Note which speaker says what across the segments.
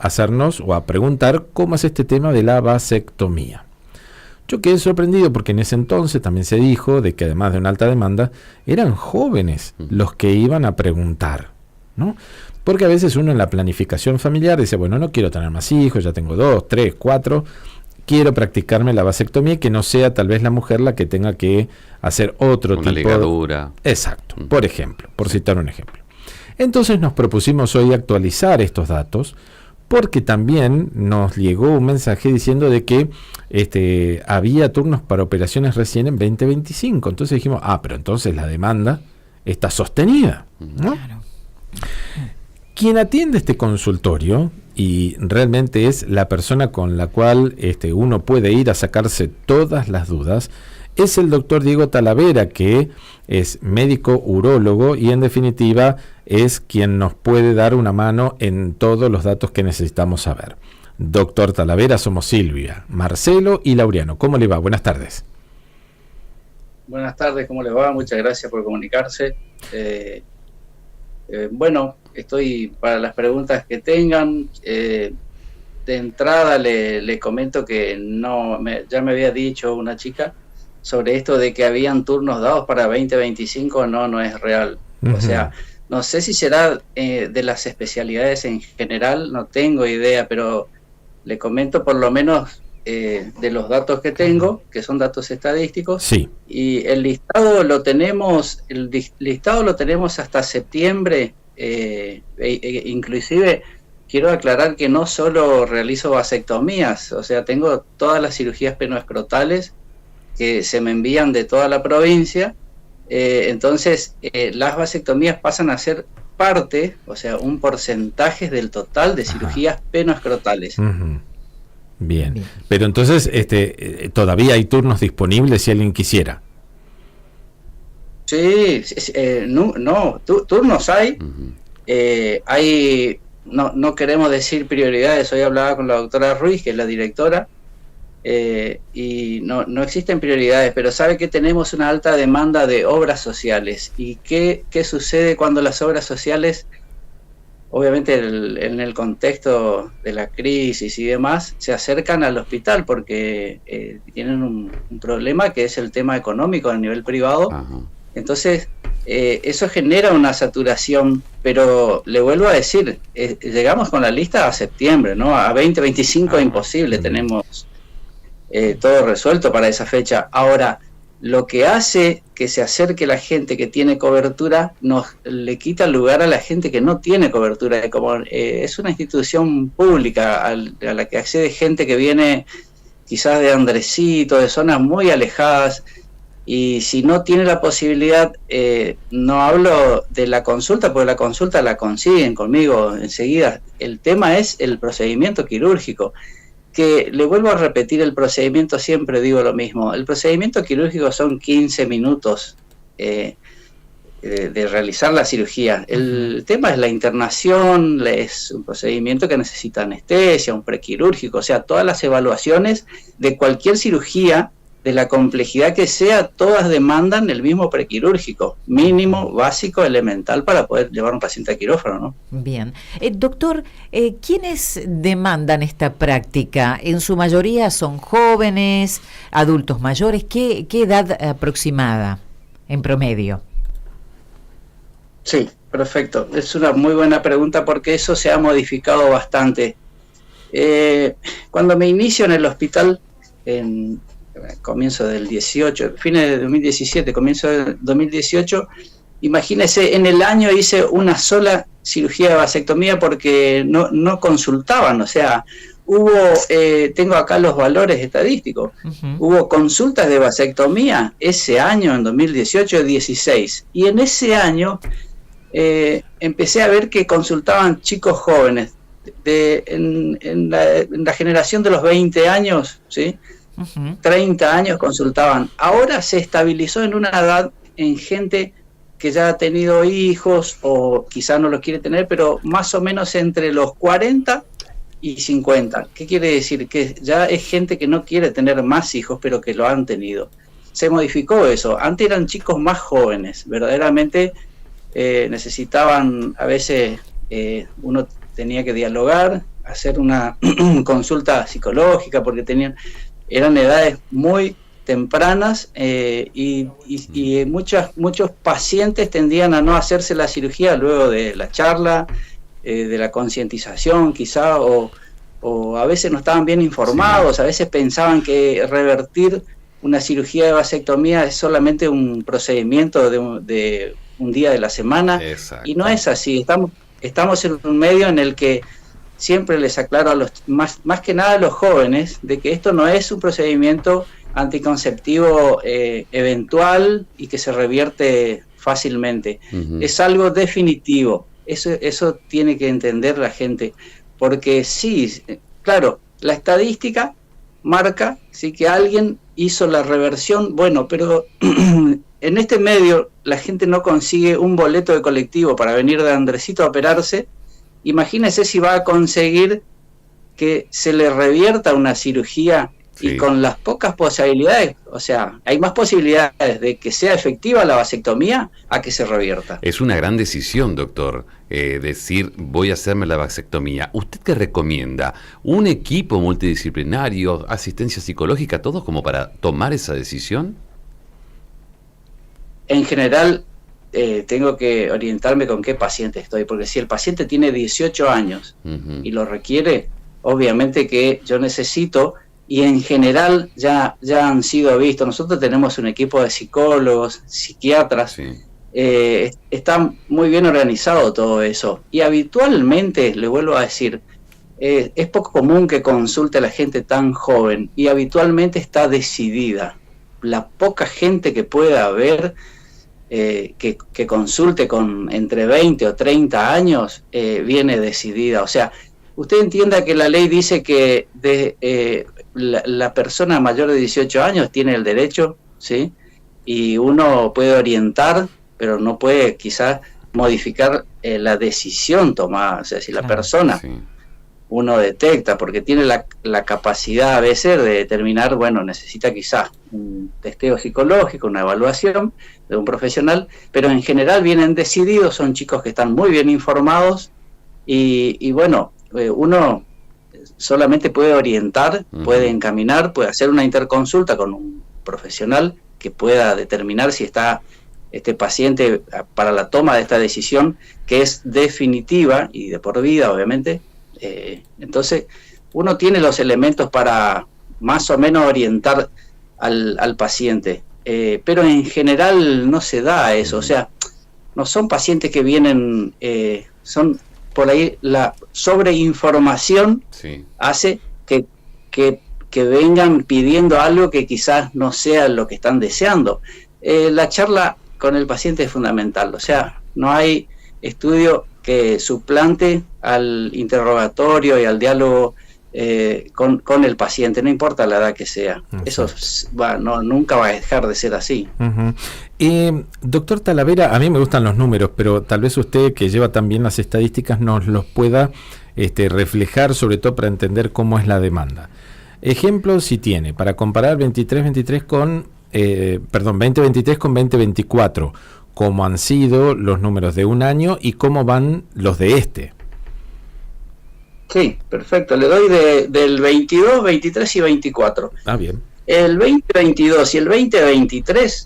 Speaker 1: hacernos o a preguntar cómo es este tema de la vasectomía. Yo quedé sorprendido porque en ese entonces también se dijo de que además de una alta demanda, eran jóvenes los que iban a preguntar, ¿no? Porque a veces uno en la planificación familiar dice, bueno, no quiero tener más hijos, ya tengo 2, 3, 4, quiero practicarme la vasectomía y que no sea tal vez la mujer la que tenga que hacer otro tipo
Speaker 2: de ligadura.
Speaker 1: Exacto, por ejemplo, por citar un ejemplo. Entonces nos propusimos hoy actualizar estos datos porque también nos llegó un mensaje diciendo de que había turnos para operaciones recién en 2025. Entonces dijimos, pero entonces la demanda está sostenida, ¿no?
Speaker 3: Claro.
Speaker 1: Quien atiende este consultorio, y realmente es la persona con la cual uno puede ir a sacarse todas las dudas, es el doctor Diego Talavera, que es médico urólogo y en definitiva es quien nos puede dar una mano en todos los datos que necesitamos saber. Doctor Talavera, somos Silvia, Marcelo y Laureano. ¿Cómo le va? Buenas tardes.
Speaker 4: Buenas tardes, ¿cómo les va? Muchas gracias por comunicarse. Bueno, estoy para las preguntas que tengan. De entrada le comento que ya me había dicho una chica sobre esto de que habían turnos dados para 2025, no es real. O sea, no sé si será de las especialidades en general, no tengo idea, pero le comento por lo menos de los datos que tengo, que son datos estadísticos.
Speaker 1: Sí.
Speaker 4: Y el listado lo tenemos, hasta septiembre. Inclusive quiero aclarar que no solo realizo vasectomías, o sea, tengo todas las cirugías penoescrotales que se me envían de toda la provincia. Entonces las vasectomías pasan a ser parte, o sea, un porcentaje del total de cirugías penoescrotales.
Speaker 1: Bien, pero entonces todavía hay turnos disponibles si alguien quisiera.
Speaker 4: Sí, turnos hay. No queremos decir prioridades. Hoy hablaba con la doctora Ruiz, que es la directora, y no existen prioridades, pero sabe que tenemos una alta demanda de obras sociales. ¿Y qué sucede cuando las obras sociales, obviamente en el contexto de la crisis y demás, se acercan al hospital porque tienen un problema que es el tema económico a nivel privado? Ajá. Entonces, eso genera una saturación, pero le vuelvo a decir, llegamos con la lista a septiembre, ¿no? A 2025 es imposible, tenemos todo resuelto para esa fecha. Ahora, lo que hace que se acerque la gente que tiene cobertura, le quita el lugar a la gente que no tiene cobertura. Como es una institución pública a la que accede gente que viene quizás de Andresito, de zonas muy alejadas. Y si no tiene la posibilidad, no hablo de la consulta, porque la consulta la consiguen conmigo enseguida. El tema es el procedimiento quirúrgico, que le vuelvo a repetir, el procedimiento siempre digo lo mismo. El procedimiento quirúrgico son 15 minutos de realizar la cirugía. El tema es la internación, es un procedimiento que necesita anestesia, un prequirúrgico, o sea, todas las evaluaciones de cualquier cirugía, de la complejidad que sea, todas demandan el mismo prequirúrgico, mínimo, básico, elemental, para poder llevar a un paciente a quirófano, ¿no?
Speaker 3: Bien. Doctor, ¿quiénes demandan esta práctica? En su mayoría son jóvenes, adultos mayores. ¿Qué edad aproximada en promedio?
Speaker 4: Sí, perfecto. Es una muy buena pregunta porque eso se ha modificado bastante. Cuando me inicio en el hospital, en comienzo del 18, fines de 2017, comienzo del 2018, imagínese, en el año hice una sola cirugía de vasectomía porque no consultaban, o sea, tengo acá los valores estadísticos, hubo consultas de vasectomía ese año, en 2018, 16, y en ese año empecé a ver que consultaban chicos jóvenes, en la generación de los 20 años, ¿sí? 30 años consultaban. Ahora se estabilizó en una edad en gente que ya ha tenido hijos o quizá no los quiere tener, pero más o menos entre los 40 y 50. ¿Qué quiere decir? Que ya es gente que no quiere tener más hijos, pero que lo han tenido. Se modificó eso. Antes eran chicos más jóvenes, verdaderamente necesitaban, a veces uno tenía que dialogar hacer una consulta psicológica porque eran edades muy tempranas y muchos pacientes tendían a no hacerse la cirugía luego de la charla, de la concientización quizá, o a veces no estaban bien informados, a veces pensaban que revertir una cirugía de vasectomía es solamente un procedimiento de un día de la semana. Exacto. Y no es así. Estamos en un medio en el que siempre les aclaro a más que nada a los jóvenes de que esto no es un procedimiento anticonceptivo eventual y que se revierte fácilmente. Es algo definitivo. Eso tiene que entender la gente, porque sí, claro, la estadística marca sí que alguien hizo la reversión, bueno, pero en este medio la gente no consigue un boleto de colectivo para venir de Andresito a operarse. Imagínese si va a conseguir que se le revierta una cirugía. Sí. Y con las pocas posibilidades, o sea, hay más posibilidades de que sea efectiva la vasectomía a que se revierta.
Speaker 2: Es una gran decisión, doctor, decir voy a hacerme la vasectomía. ¿Usted qué recomienda? ¿Un equipo multidisciplinario, asistencia psicológica, todos como para tomar esa decisión?
Speaker 4: En general, tengo que orientarme con qué paciente estoy, porque si el paciente tiene 18 años y lo requiere, obviamente que yo necesito... Y en general ya han sido vistos. Nosotros tenemos un equipo de psicólogos, psiquiatras. Sí. Está muy bien organizado todo eso. Y habitualmente, le vuelvo a decir, es poco común que consulte a la gente tan joven. Y habitualmente está decidida. La poca gente que pueda haber que consulte con entre 20 o 30 años viene decidida. O sea, usted entienda que la ley dice que la persona mayor de 18 años tiene el derecho, ¿sí? Y uno puede orientar, pero no puede quizás modificar la decisión tomada. O sea, si la persona, uno detecta, porque tiene la capacidad a veces de determinar, bueno, necesita quizás un testeo psicológico, una evaluación de un profesional, pero en general vienen decididos, son chicos que están muy bien informados y bueno, uno solamente puede orientar, puede encaminar, puede hacer una interconsulta con un profesional que pueda determinar si está este paciente para la toma de esta decisión, que es definitiva y de por vida, obviamente. Entonces, uno tiene los elementos para más o menos orientar al paciente, pero en general no se da eso. O sea, no son pacientes que vienen, son... Por ahí la sobreinformación hace que vengan pidiendo algo que quizás no sea lo que están deseando. La charla con el paciente es fundamental, o sea, no hay estudio que suplante al interrogatorio y al diálogo con el paciente, no importa la edad que sea. Eso nunca va a dejar de ser así.
Speaker 1: Doctor Talavera, a mí me gustan los números, pero tal vez usted, que lleva también las estadísticas, nos los pueda reflejar, sobre todo para entender cómo es la demanda. Ejemplo, si tiene, para comparar 2023 con 2024, cómo han sido los números de un año y cómo van los de este.
Speaker 4: Sí, perfecto. Le doy del 22, 23 y 24.
Speaker 1: Ah, bien.
Speaker 4: El 2022 y el 2023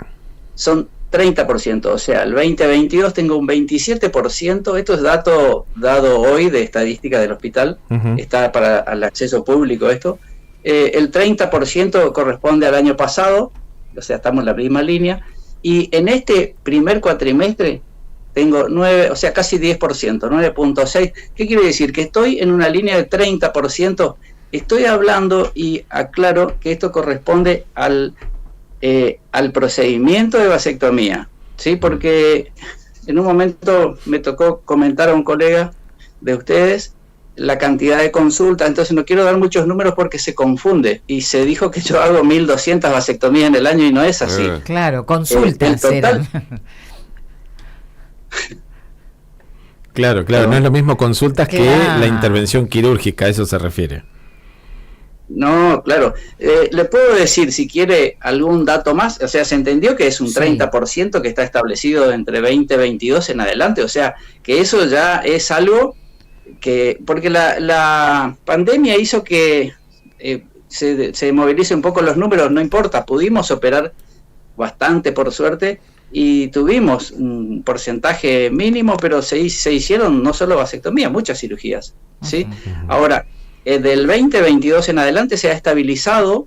Speaker 4: son 30%. O sea, el 2022 tengo un 27%. Esto es dato dado hoy de estadística del hospital. Está para el acceso público esto. El 30% corresponde al año pasado. O sea, estamos en la misma línea. Y en este primer cuatrimestre tengo 9, o sea, casi 10%, 9.6. ¿Qué quiere decir? Que estoy en una línea de 30%. Estoy hablando, y aclaro, que esto corresponde al procedimiento de vasectomía, ¿sí? Porque en un momento me tocó comentar a un colega de ustedes la cantidad de consultas, entonces no quiero dar muchos números porque se confunde, y se dijo que yo hago 1.200 vasectomías en el año y no es así.
Speaker 3: Claro, consultas eran.
Speaker 1: Claro, no es lo mismo consultas que la intervención quirúrgica, a eso se refiere.
Speaker 4: No, claro. Le puedo decir, si quiere, algún dato más. O sea, se entendió que es un 30% que está establecido entre 2022 en adelante. O sea, que eso ya es algo porque la pandemia hizo que se movilice un poco los números, no importa, pudimos operar bastante por suerte y tuvimos un porcentaje mínimo, pero se hicieron no solo vasectomía, muchas cirugías, ¿sí? Ahora, del 2022 en adelante se ha estabilizado,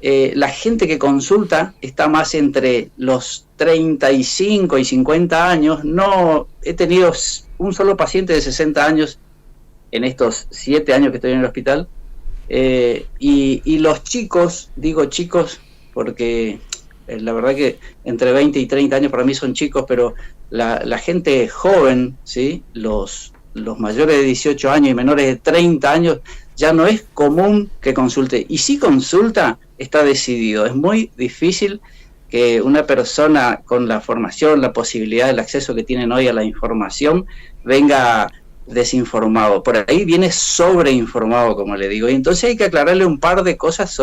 Speaker 4: la gente que consulta está más entre los 35 y 50 años, no he tenido un solo paciente de 60 años en estos 7 años que estoy en el hospital, y los chicos, digo chicos porque la verdad que entre 20 y 30 años para mí son chicos, pero la gente joven, ¿sí? Los mayores de 18 años y menores de 30 años, ya no es común que consulte. Y si consulta, está decidido. Es muy difícil que una persona con la formación, la posibilidad, el acceso que tienen hoy a la información, venga desinformado. Por ahí viene sobreinformado, como le digo. Y entonces hay que aclararle un par de cosas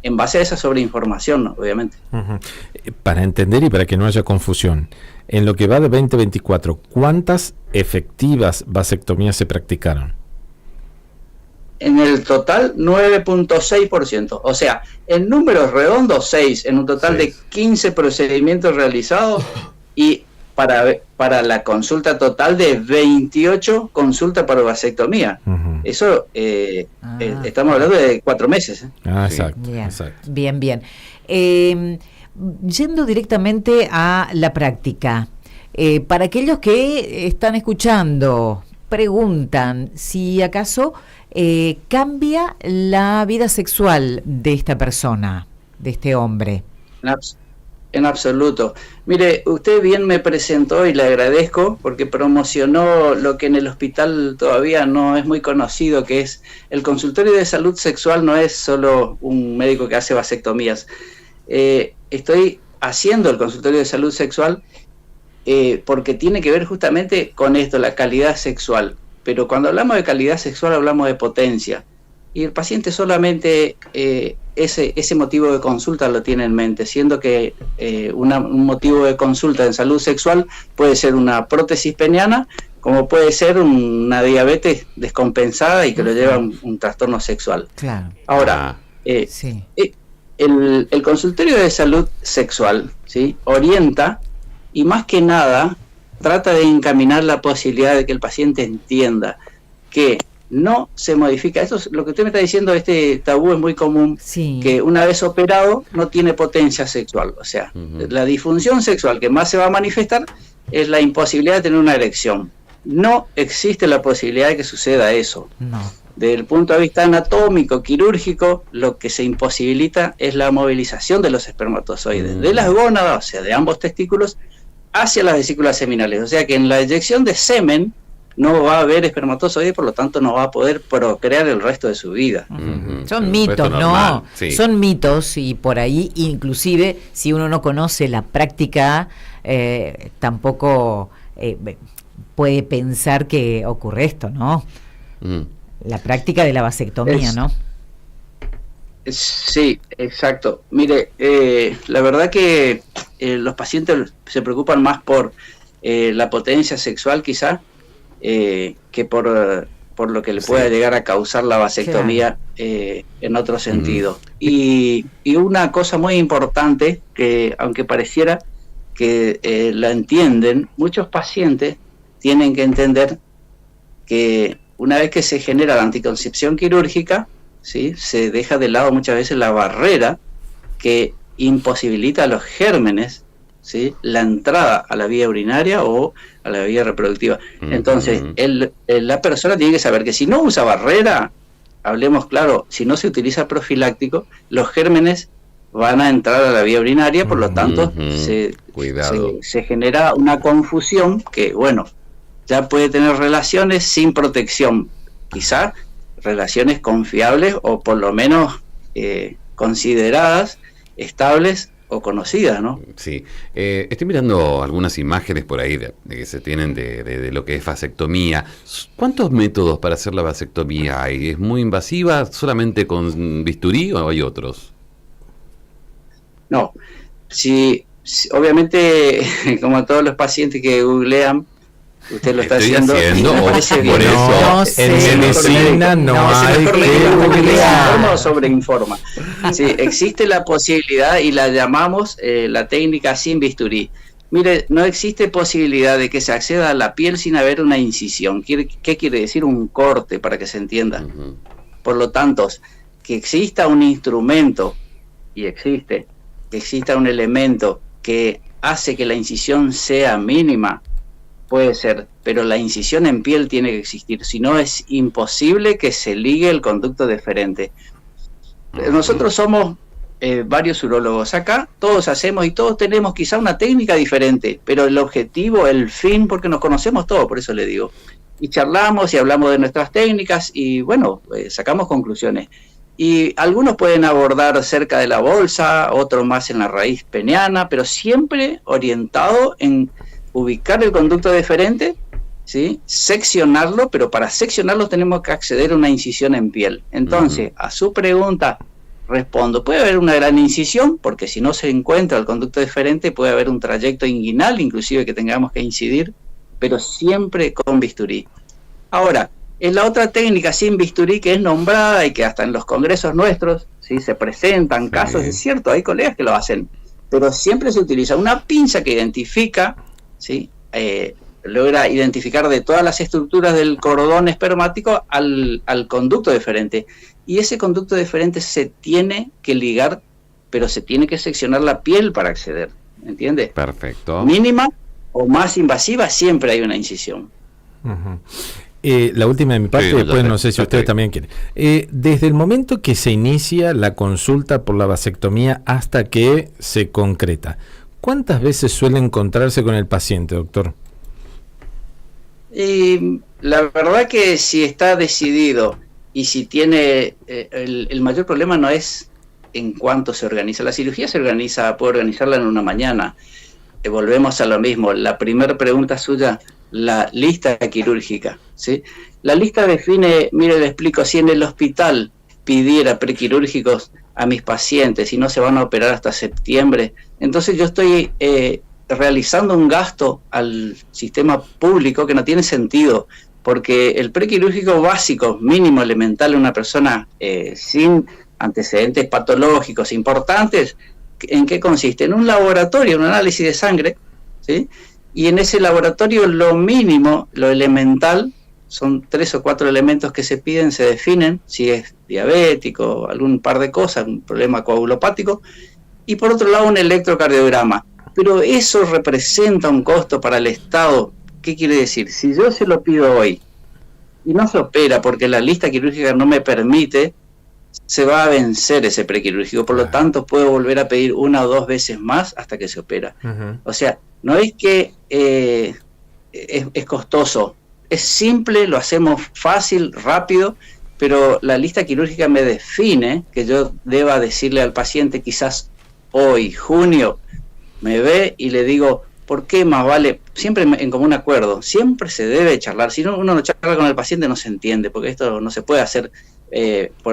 Speaker 4: en base a esa sobreinformación, ¿no? Obviamente.
Speaker 1: Para entender y para que no haya confusión, en lo que va de 2024, ¿cuántas efectivas vasectomías se practicaron?
Speaker 4: En el total, 9.6%. O sea, en números redondos, 6. En un total de 15 procedimientos realizados y para la consulta total de 28 consultas para vasectomía. Eso, estamos hablando de 4 meses.
Speaker 1: Exacto,
Speaker 3: bien,
Speaker 1: exacto.
Speaker 3: Bien. Yendo directamente a la práctica, para aquellos que están escuchando, preguntan si acaso cambia la vida sexual de esta persona, de este hombre.
Speaker 4: En absoluto. Mire, usted bien me presentó y le agradezco porque promocionó lo que en el hospital todavía no es muy conocido, que es el consultorio de salud sexual. No es solo un médico que hace vasectomías. Estoy haciendo el consultorio de salud sexual porque tiene que ver justamente con esto, la calidad sexual. Pero cuando hablamos de calidad sexual hablamos de potencia. Y el paciente solamente ese motivo de consulta lo tiene en mente, siendo que un motivo de consulta en salud sexual puede ser una prótesis peniana, como puede ser una diabetes descompensada y que lo lleva a un trastorno sexual.
Speaker 3: Claro.
Speaker 4: Ahora,
Speaker 3: sí.
Speaker 4: El consultorio de salud sexual, ¿sí?, orienta y más que nada trata de encaminar la posibilidad de que el paciente entienda que no se modifica. Eso es lo que usted me está diciendo, este tabú es muy común,
Speaker 3: Sí.
Speaker 4: que una vez operado no tiene potencia sexual. O sea, la disfunción sexual que más se va a manifestar es la imposibilidad de tener una erección. No existe la posibilidad de que suceda eso.
Speaker 3: No.
Speaker 4: Desde el punto de vista anatómico, quirúrgico, lo que se imposibilita es la movilización de los espermatozoides, de las gónadas, o sea, de ambos testículos, hacia las vesículas seminales. O sea que en la eyección de semen no va a haber espermatozoides, por lo tanto no va a poder procrear el resto de su vida.
Speaker 3: Son mitos, ¿no?
Speaker 2: Sí.
Speaker 3: Son mitos y por ahí, inclusive, si uno no conoce la práctica, tampoco puede pensar que ocurre esto, ¿no? La práctica de la vasectomía, ¿no?
Speaker 4: Sí, exacto. Mire, la verdad que los pacientes se preocupan más por la potencia sexual quizá, que por lo que le pueda llegar a causar la vasectomía, en otro sentido. Y una cosa muy importante, que aunque pareciera que la entienden, muchos pacientes tienen que entender que una vez que se genera la anticoncepción quirúrgica, ¿sí?, se deja de lado muchas veces la barrera que imposibilita a los gérmenes, ¿sí?, la entrada a la vía urinaria o a la vía reproductiva. Entonces, la persona tiene que saber que si no usa barrera, hablemos claro, si no se utiliza profiláctico, los gérmenes van a entrar a la vía urinaria, por lo tanto, se genera una confusión que, bueno, ya puede tener relaciones sin protección, quizá relaciones confiables o por lo menos consideradas estables o conocidas, ¿no?
Speaker 2: Sí. Estoy mirando algunas imágenes por ahí de que se tienen de lo que es vasectomía. ¿Cuántos métodos para hacer la vasectomía hay? ¿Es muy invasiva solamente con bisturí o hay otros?
Speaker 4: No. Si obviamente, como todos los pacientes que googlean, Usted lo está
Speaker 2: Estoy
Speaker 4: haciendo.
Speaker 2: haciendo,
Speaker 4: Me parece bien.
Speaker 2: por eso.
Speaker 3: No
Speaker 1: en
Speaker 3: sé.
Speaker 1: medicina no
Speaker 3: No,
Speaker 1: hay
Speaker 4: Mejor
Speaker 1: que
Speaker 4: médico porque le
Speaker 1: googlear.
Speaker 4: informa o sobreinforma. Sí, existe la posibilidad y la llamamos la técnica sin bisturí. Mire, no existe posibilidad de que se acceda a la piel sin haber una incisión. ¿Qué quiere decir? Un corte, para que se entienda.
Speaker 2: Ujú.
Speaker 4: Por lo tanto, que exista un instrumento, y existe, que exista un elemento que hace que la incisión sea mínima, puede ser, pero la incisión en piel tiene que existir, si no es imposible que se ligue el conducto deferente. Nosotros somos varios urólogos acá, todos hacemos y todos tenemos quizá una técnica diferente, pero el objetivo, el fin, porque nos conocemos todos, por eso le digo, y charlamos y hablamos de nuestras técnicas y bueno, sacamos conclusiones. Y algunos pueden abordar cerca de la bolsa, otros más en la raíz peniana, pero siempre orientado en ubicar el conducto deferente, ¿sí? Seccionarlo, pero para seccionarlo tenemos que acceder a una incisión en piel. Entonces, a su pregunta respondo, puede haber una gran incisión, porque si no se encuentra el conducto deferente puede haber un trayecto inguinal, inclusive que tengamos que incidir, pero siempre con bisturí. Ahora, es la otra técnica sin bisturí que es nombrada y que hasta en los congresos nuestros, ¿sí? Se presentan casos, es cierto, hay colegas que lo hacen, pero siempre se utiliza una pinza que identifica, ¿sí? Logra identificar de todas las estructuras del cordón espermático al conducto deferente. Y ese conducto deferente se tiene que ligar, pero se tiene que seccionar la piel para acceder, ¿entiende?
Speaker 2: Perfecto.
Speaker 4: Mínima o más invasiva, siempre hay una incisión.
Speaker 1: Ujú. La última de mi parte,
Speaker 2: Sí,
Speaker 1: después
Speaker 2: ya
Speaker 1: no sé si ustedes también quieren. Desde el momento que se inicia la consulta por la vasectomía hasta que se concreta, ¿cuántas veces suele encontrarse con el paciente, doctor?
Speaker 4: Y la verdad que si está decidido y si tiene, el mayor problema no es en cuánto se organiza. La cirugía se organiza, puede organizarla en una mañana. Volvemos a lo mismo. La primera pregunta suya, la lista quirúrgica, ¿sí? La lista define, mire, le explico, si en el hospital pidiera prequirúrgicos a mis pacientes y no se van a operar hasta septiembre, entonces yo estoy realizando un gasto al sistema público que no tiene sentido, porque el prequirúrgico básico, mínimo, elemental en una persona sin antecedentes patológicos importantes, ¿en qué consiste? En un laboratorio, un análisis de sangre, ¿sí? Y en ese laboratorio lo mínimo, lo elemental, son 3 o 4 elementos que se piden, se definen, si es diabético, algún par de cosas, un problema coagulopático, y por otro lado un electrocardiograma. Pero eso representa un costo para el Estado. ¿Qué quiere decir? Si yo se lo pido hoy y no se opera porque la lista quirúrgica no me permite, se va a vencer ese prequirúrgico, por lo tanto puedo volver a pedir 1 o 2 veces más hasta que se opera. O sea, no es que es costoso, es simple, lo hacemos fácil, rápido, pero la lista quirúrgica me define que yo deba decirle al paciente quizás hoy, junio, me ve y le digo, ¿por qué más vale? Siempre en común acuerdo, siempre se debe charlar, si no, uno no charla con el paciente no se entiende, porque esto no se puede hacer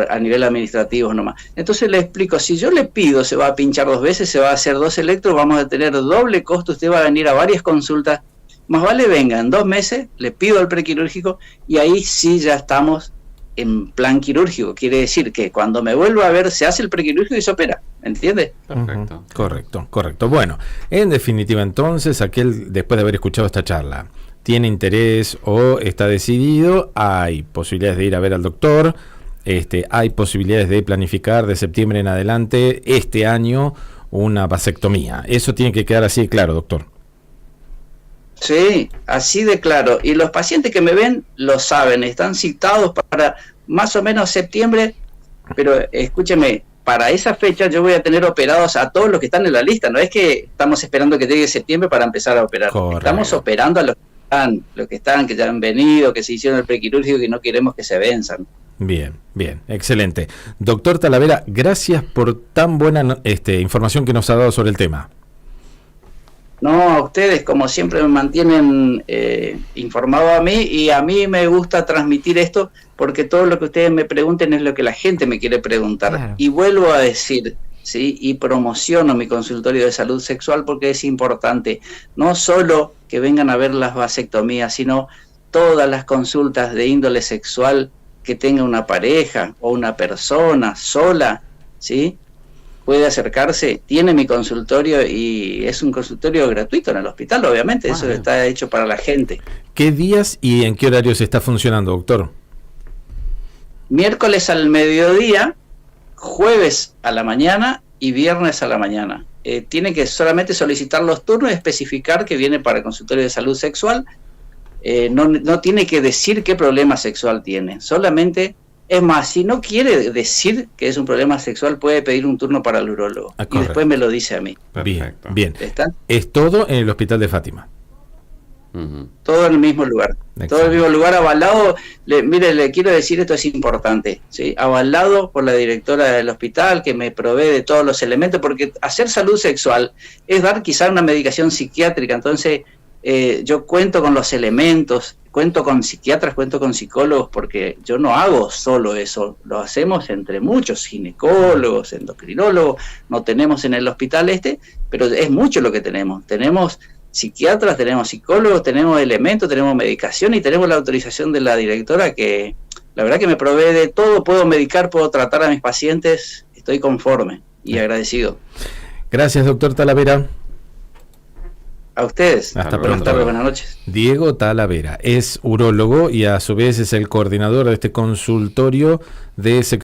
Speaker 4: a nivel administrativo nomás. Entonces le explico, si yo le pido, se va a pinchar 2 veces, se va a hacer 2 electros, vamos a tener doble costo, usted va a venir a varias consultas, más vale venga, en 2 meses le pido al prequirúrgico y ahí sí ya estamos en plan quirúrgico, quiere decir que cuando me vuelva a ver se hace el prequirúrgico y se opera, ¿entiende?
Speaker 2: Perfecto.
Speaker 1: Correcto. Bueno, en definitiva entonces, aquel después de haber escuchado esta charla, tiene interés o está decidido, hay posibilidades de ir a ver al doctor, hay posibilidades de planificar de septiembre en adelante este año una vasectomía. Eso tiene que quedar así de claro, doctor.
Speaker 4: Sí, así de claro. Y los pacientes que me ven lo saben, están citados para más o menos septiembre, pero escúcheme, para esa fecha yo voy a tener operados a todos los que están en la lista. No es que estamos esperando que llegue septiembre para empezar a operar.
Speaker 1: Correcto.
Speaker 4: Estamos operando a los que están, que ya han venido, que se hicieron el prequirúrgico y no queremos que se venzan.
Speaker 1: Bien, excelente. Doctor Talavera, gracias por tan buena información que nos ha dado sobre el tema.
Speaker 4: No, a ustedes como siempre me mantienen informado a mí, y a mí me gusta transmitir esto porque todo lo que ustedes me pregunten es lo que la gente me quiere preguntar.
Speaker 3: Claro.
Speaker 4: Y vuelvo a decir, ¿sí? Y promociono mi consultorio de salud sexual porque es importante, no solo que vengan a ver las vasectomías, sino todas las consultas de índole sexual que tenga una pareja o una persona sola, ¿sí? Puede acercarse, tiene mi consultorio y es un consultorio gratuito en el hospital, obviamente, eso está hecho para la gente.
Speaker 1: ¿Qué días y en qué horarios está funcionando, doctor?
Speaker 4: Miércoles al mediodía, jueves a la mañana y viernes a la mañana. Tiene que solamente solicitar los turnos y especificar que viene para el consultorio de salud sexual. No tiene que decir qué problema sexual tiene, solamente, es más, si no quiere decir que es un problema sexual, puede pedir un turno para el urólogo y después me lo dice a mí.
Speaker 1: Perfecto. Bien.
Speaker 4: ¿Está?
Speaker 1: Es todo en el Hospital de Fátima.
Speaker 4: Todo en el mismo lugar. Excelente. Todo en el mismo lugar, avalado. Mire, le quiero decir, esto es importante, ¿sí? Avalado por la directora del hospital, que me provee de todos los elementos, porque hacer salud sexual es dar quizá una medicación psiquiátrica. Entonces, yo cuento con los elementos, cuento con psiquiatras, cuento con psicólogos, porque yo no hago solo eso, lo hacemos entre muchos ginecólogos, endocrinólogos, no tenemos en el hospital pero es mucho lo que tenemos. Tenemos psiquiatras, tenemos psicólogos, tenemos elementos, tenemos medicación y tenemos la autorización de la directora, que la verdad que me provee de todo. Puedo medicar, puedo tratar a mis pacientes, estoy conforme y agradecido.
Speaker 1: Gracias, doctor Talavera.
Speaker 4: A ustedes.
Speaker 1: Hasta pronto.
Speaker 4: Buenas tardes, buenas noches.
Speaker 1: Diego Talavera es urólogo y a su vez es el coordinador de este consultorio de